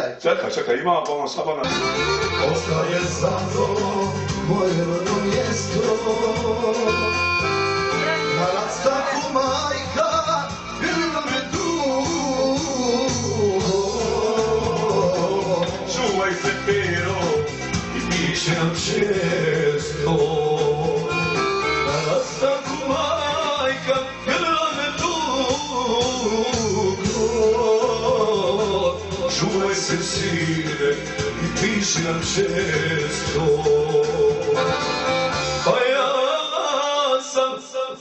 sviraj. Čekaj, ima pa on sabana. Ostaje zato moje rodno mjesto, na rastaku majka bila me tu. Čuvaj se pero i piše nam često. Na rastaku majka bila me tu. Čuvaj se sine i piši nam često. Pa ja sam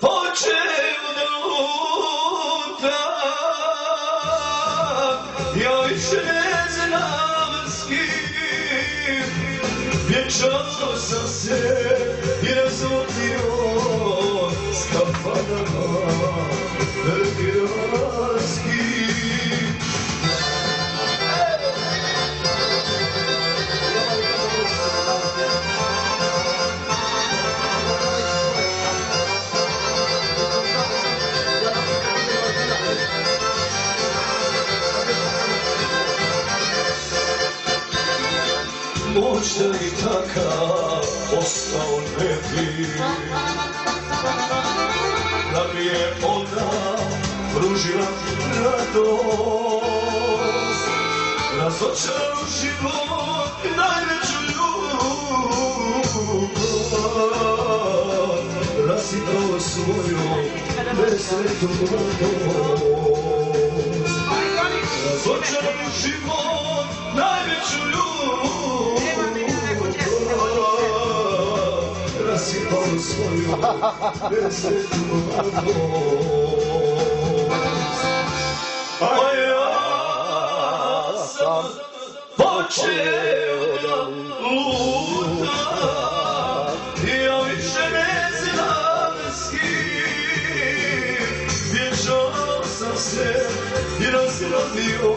počeo da lutam, ja više ne znam s kim. Vječao sam se i razotio s kafanama belgiranskim. Možda i takav ostao ne bi, da mi je ona pružila radost, razočaran život najveću ljubav, rasipao svoju nesretnu mladost. Razočaran život najveću ljubav, rasipao svoju nesretnu mladost. A ja sam počeo da lutam, ja više ne znam s kim. Vječao sam se i razgradio